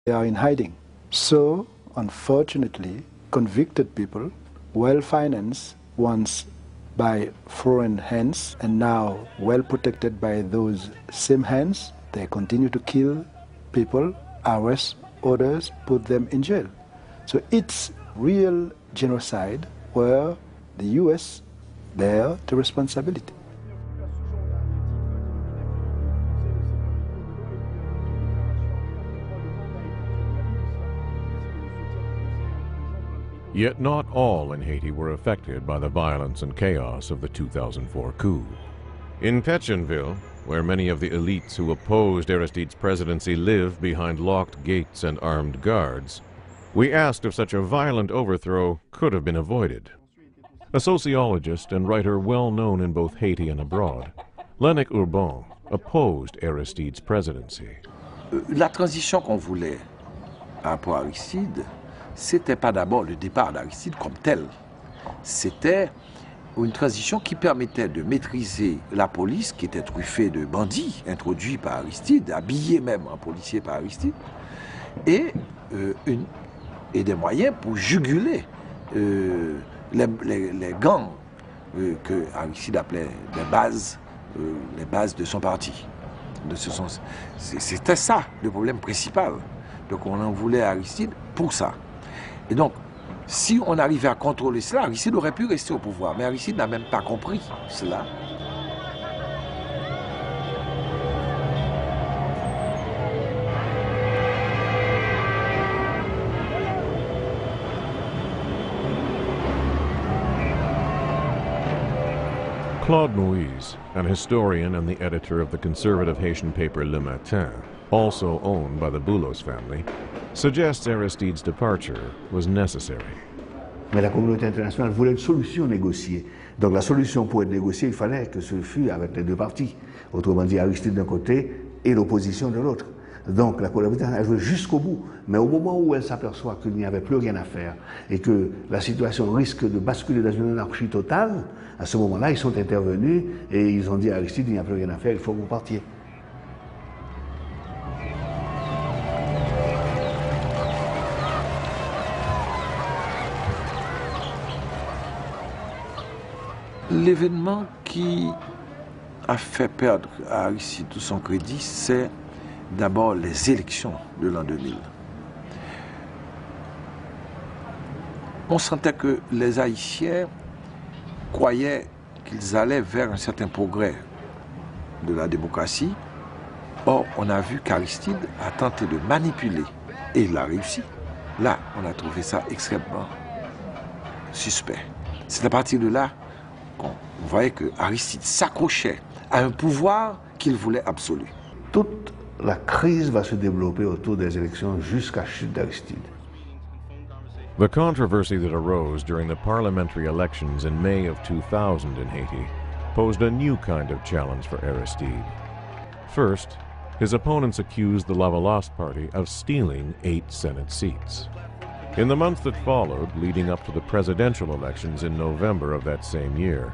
They are in hiding. So, unfortunately, convicted people, well-financed once by foreign hands and now well protected by those same hands, they continue to kill people, arrest others, put them in jail. So it's real genocide where the U.S. bear the responsibility. Yet not all in Haiti were affected by the violence and chaos of the 2004 coup. In Pétionville, where many of the elites who opposed Aristide's presidency live behind locked gates and armed guards, we asked if such a violent overthrow could have been avoided. A sociologist and writer well known in both Haiti and abroad, Lennox Urban opposed Aristide's presidency. La transition qu'on voulait pour Aristide, c'était pas d'abord le départ d'Aristide comme tel. C'était une transition qui permettait de maîtriser la police, qui était truffée de bandits introduits par Aristide, habillés même en policiers par Aristide, et des moyens pour juguler les gangs que Aristide appelait les bases de son parti. C'était ça le problème principal. Donc on en voulait à Aristide pour ça. Et donc, si on arrivait à contrôler cela, Aristide aurait pu rester au pouvoir. Mais Aristide n'a même pas compris cela. Claude Moïse, an historian and the editor of the conservative Haitian paper Le Matin, also owned by the Boulos family, suggests Aristide's departure was necessary. Mais la communauté internationale voulait une solution négociée. Donc la solution pour être négociée, il fallait que ce fût avec les deux partis. Autrement dit, Aristide d'un côté et l'opposition de l'autre. Donc la communauté internationale a joué jusqu'au bout. Mais au moment où elle s'aperçoit qu'il n'y avait plus rien à faire et que la situation risque de basculer dans une anarchie totale, à ce moment-là, ils sont intervenus et ils ont dit à Aristide, il n'y a plus rien à faire, il faut que vous partiez. L'événement qui a fait perdre à Aristide tout son crédit, c'est d'abord les élections de l'an 2000. On sentait que les Haïtiens croyaient qu'ils allaient vers un certain progrès de la démocratie. Or, on a vu qu'Aristide a tenté de manipuler, et il a réussi. Là, on a trouvé ça extrêmement suspect. C'est à partir de là qu'on voyait que Aristide s'accrochait à un pouvoir qu'il voulait absolu. Toute la crise va se développer autour des élections jusqu'à la chute d'Aristide. The controversy that arose during the parliamentary elections in May of 2000 in Haiti posed a new kind of challenge for Aristide. First, his opponents accused the Lavalas party of stealing 8 Senate seats. In the months that followed, leading up to the presidential elections in November of that same year,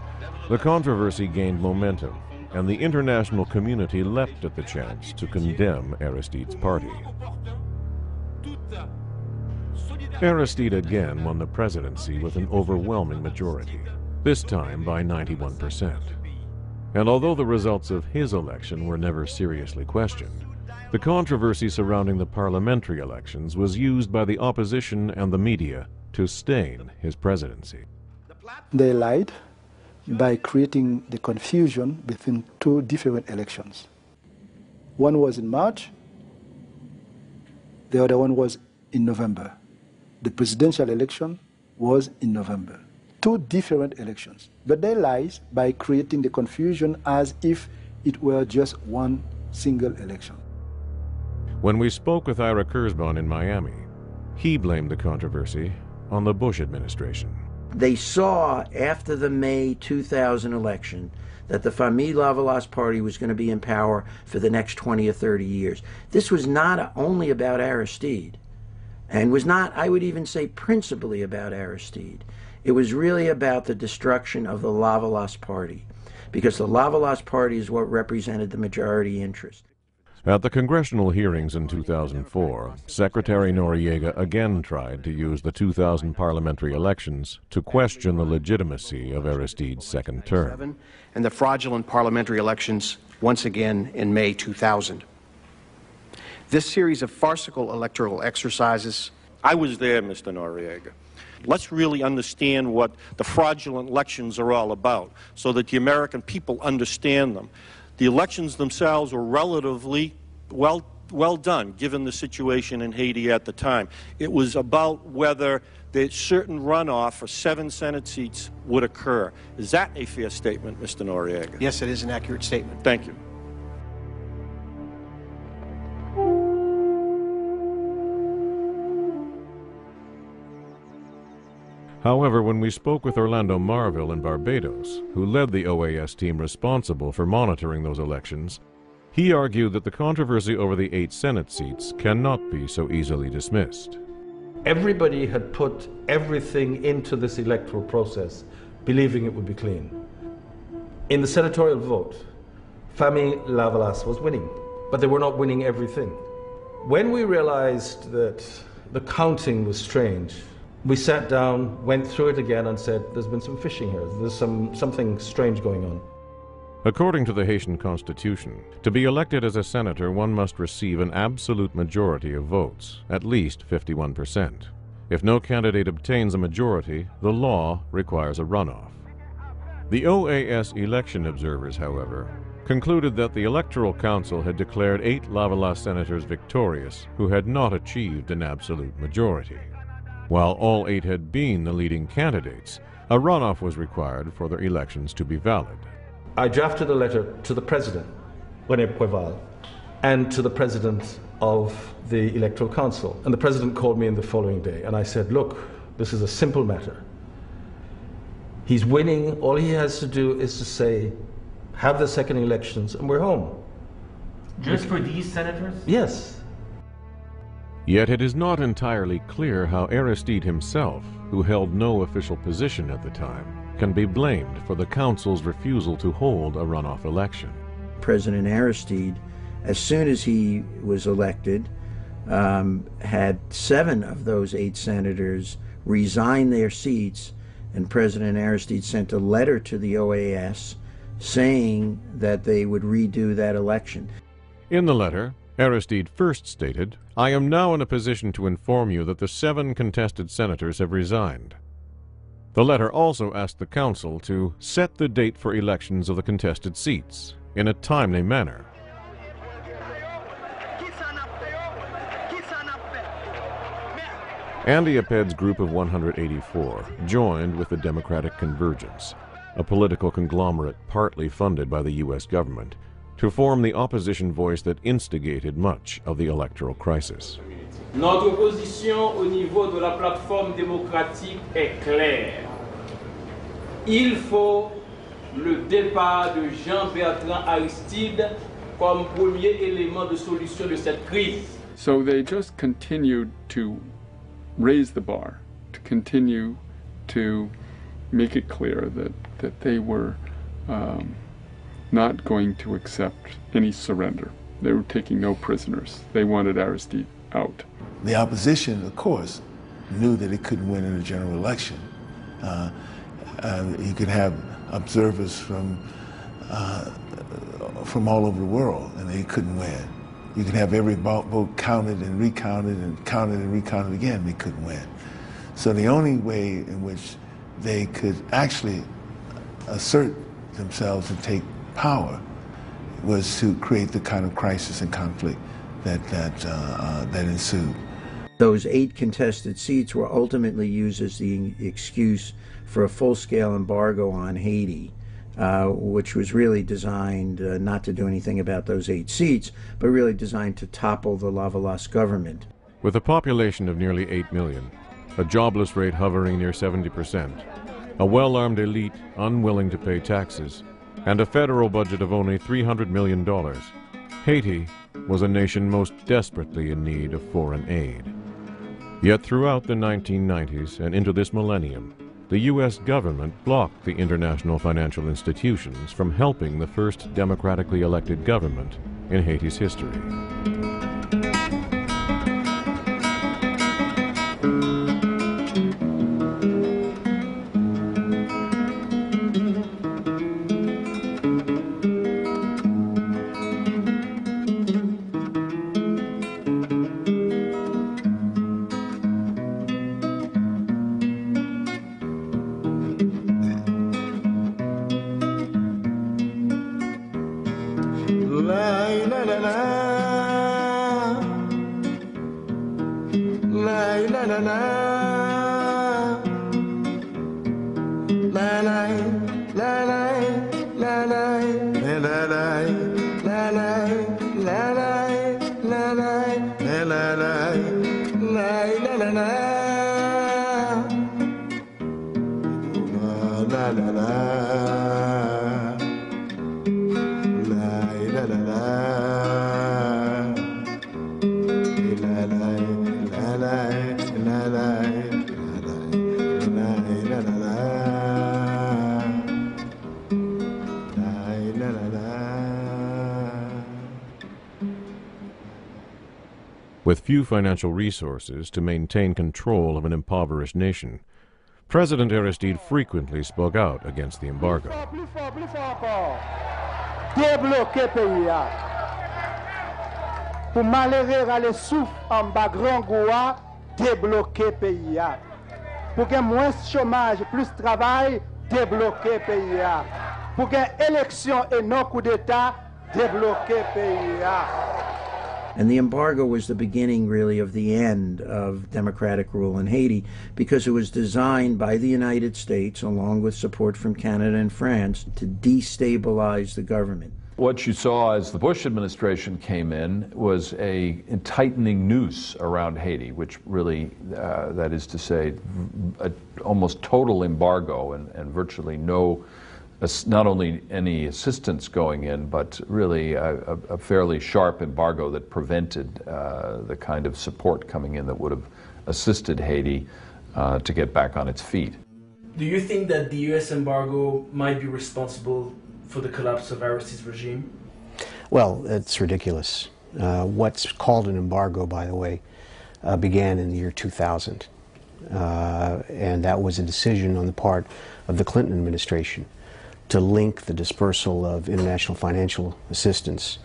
the controversy gained momentum, and the international community leapt at the chance to condemn Aristide's party. Aristide again won the presidency with an overwhelming majority, this time by 91%. And although the results of his election were never seriously questioned, the controversy surrounding the parliamentary elections was used by the opposition and the media to stain his presidency. They lied by creating the confusion between 2 different elections. One was in March, the other one was in November. The presidential election was in November. 2 different elections. But they lied by creating the confusion as if it were just one single election. When we spoke with Ira Kurzban in Miami, he blamed the controversy on the Bush administration. They saw after the May 2000 election that the Famille Lavalas party was going to be in power for the next 20 or 30 years. This was not only about Aristide, and was not, I would even say, principally about Aristide. It was really about the destruction of the Lavalas party, because the Lavalas party is what represented the majority interest. At the congressional hearings in 2004, Secretary Noriega again tried to use the 2000 parliamentary elections to question the legitimacy of Aristide's second term. And the fraudulent parliamentary elections once again in May 2000. This series of farcical electoral exercises. I was there, Mr. Noriega. Let's really understand what the fraudulent elections are all about so that the American people understand them. The elections themselves were relatively well done, given the situation in Haiti at the time. It was about whether the certain runoff for 7 Senate seats would occur. Is that a fair statement, Mr. Noriega? Yes, it is an accurate statement. Thank you. However, when we spoke with Orlando Marville in Barbados, who led the OAS team responsible for monitoring those elections, he argued that the controversy over the 8 Senate seats cannot be so easily dismissed. Everybody had put everything into this electoral process, believing it would be clean. In the senatorial vote, Famille Lavalas was winning, but they were not winning everything. When we realized that the counting was strange, we sat down, went through it again and said, there's been some fishing here, there's something strange going on. According to the Haitian Constitution, to be elected as a senator, one must receive an absolute majority of votes, at least 51%. If no candidate obtains a majority, the law requires a runoff. The OAS election observers, however, concluded that the Electoral Council had declared 8 Lavalas senators victorious who had not achieved an absolute majority. While all 8 had been the leading candidates, a runoff was required for their elections to be valid. I drafted a letter to the President, René Préval, and to the President of the Electoral Council. And the President called me in the following day, and I said, look, this is a simple matter. He's winning, all he has to do is to say, have the second elections, and we're home. Just for these senators? Yes. Yet it is not entirely clear how Aristide himself, who held no official position at the time, can be blamed for the council's refusal to hold a runoff election. President Aristide, as soon as he was elected, had 7 of those 8 senators resign their seats, and President Aristide sent a letter to the OAS saying that they would redo that election. In the letter, Aristide first stated, "I am now in a position to inform you that the 7 contested senators have resigned." The letter also asked the council to set the date for elections of the contested seats in a timely manner. Andy Aped's group of 184 joined with the Democratic Convergence, a political conglomerate partly funded by the U.S. government, to form the opposition voice that instigated much of the electoral crisis. Notre position au niveau de la plateforme démocratique est claire. Il faut le départ de Jean-Bertrand Aristide comme premier élément de solution de cette crise. So they just continued to raise the bar, to continue to make it clear that they were not going to accept any surrender. They were taking no prisoners. They wanted Aristide out. The opposition, of course, knew that it couldn't win in a general election. You could have observers from all over the world, and they couldn't win. You could have every vote counted and recounted and counted and recounted again, they couldn't win. So the only way in which they could actually assert themselves and take power was to create the kind of crisis and conflict that ensued. Those 8 contested seats were ultimately used as the excuse for a full-scale embargo on Haiti, which was really designed not to do anything about those 8 seats, but really designed to topple the Lavalas government. With a population of nearly 8 million, a jobless rate hovering near 70%, a well-armed elite unwilling to pay taxes, and a federal budget of only $300 million, Haiti was a nation most desperately in need of foreign aid. Yet throughout the 1990s and into this millennium, the U.S. government blocked the international financial institutions from helping the first democratically elected government in Haiti's history. With few financial resources to maintain control of an impoverished nation, President Aristide frequently spoke out against the embargo. Débloquer pays pour malheureux aller souffle en bas grand goût, débloquer pays pour qu'il y ait moins chômage, plus travail, débloquer pays pour qu'il y ait élection et non coup d'État, débloquer pays. And the embargo was the beginning, really, of the end of democratic rule in Haiti, because it was designed by the United States, along with support from Canada and France, to destabilize the government. What you saw as the Bush administration came in was a tightening noose around Haiti, which really, that is to say, almost total embargo and virtually no, not only any assistance going in, but really a fairly sharp embargo that prevented the kind of support coming in that would have assisted Haiti to get back on its feet. Do you think that the U.S. embargo might be responsible for the collapse of Aristide's regime? Well, it's ridiculous. What's called an embargo, by the way, began in the year 2000. And that was a decision on the part of the Clinton administration to link the dispersal of international financial assistance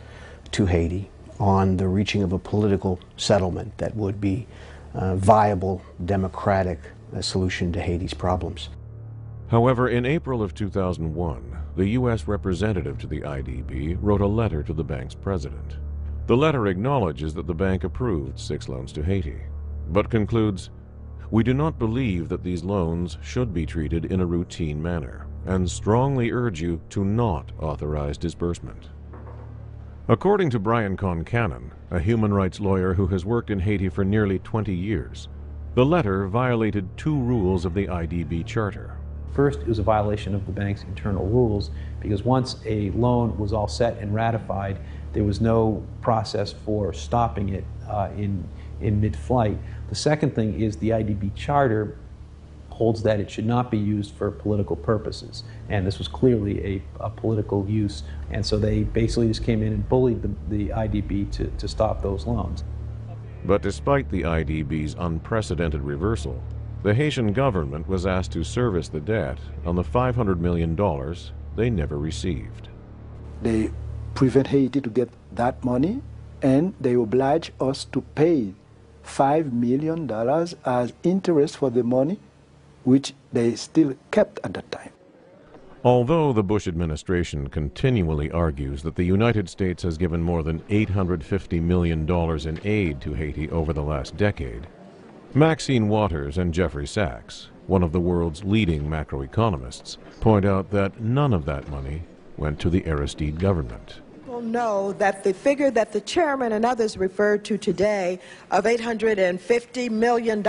to Haiti on the reaching of a political settlement that would be a viable, democratic solution to Haiti's problems. However, in April of 2001, the U.S. representative to the IDB wrote a letter to the bank's president. The letter acknowledges that the bank approved 6 loans to Haiti, but concludes, "We do not believe that these loans should be treated in a routine manner, and strongly urge you to not authorize disbursement." According to Brian Concannon, a human rights lawyer who has worked in Haiti for nearly 20 years, the letter violated 2 rules of the IDB charter. First, it was a violation of the bank's internal rules, because once a loan was all set and ratified, there was no process for stopping it in mid-flight. The second thing is the IDB charter holds that it should not be used for political purposes, and this was clearly a political use, and so they basically just came in and bullied the IDB to stop those loans. But despite the IDB's unprecedented reversal, the Haitian government was asked to service the debt on the $500 million they never received. They prevent Haiti to get that money, and they oblige us to pay $5 million as interest for the money, which they still kept at that time. Although the Bush administration continually argues that the United States has given more than $850 million in aid to Haiti over the last decade, Maxine Waters and Jeffrey Sachs, one of the world's leading macroeconomists, point out that none of that money went to the Aristide government. People know that the figure that the chairman and others referred to today of $850 million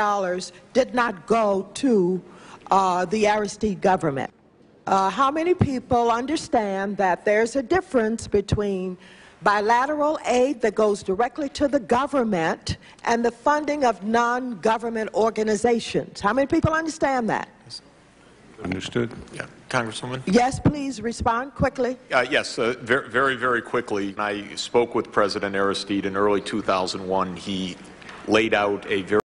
did not go to the Aristide government. How many people understand that there's a difference between bilateral aid that goes directly to the government and the funding of non-government organizations? How many people understand that? Understood? Yeah. Congresswoman? Yes, please respond quickly. Yes, very, very quickly. I spoke with President Aristide in early 2001. He laid out a very